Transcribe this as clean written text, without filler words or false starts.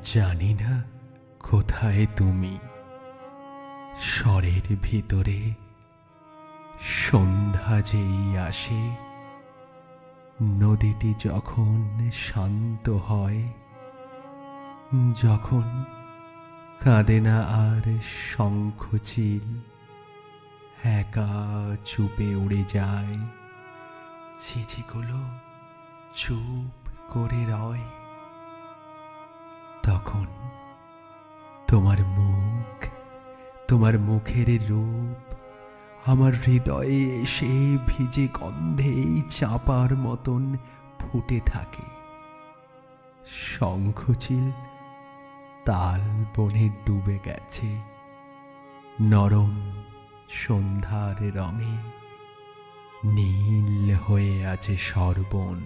জানি না কোথায় তুমি, স্বরের ভিতরে সন্ধ্যা যেই আসে, নদীটি যখন শান্ত হয়, যখন কাঁদে না আর শঙ্খচিল, একা চুপে উড়ে যায়, চিঠিগুলো চুপ করে রয়, তখন তোমার মুখ, তোমার মুখের রূপ আমার হৃদয়ে এসে ভিজে গন্ধেই চাপার মতন ফুটে থাকে। শঙ্খচিল তাল বনে ডুবে গেছে, নরম সন্ধ্যার রঙে নীল হয়ে আছে সর্বণ।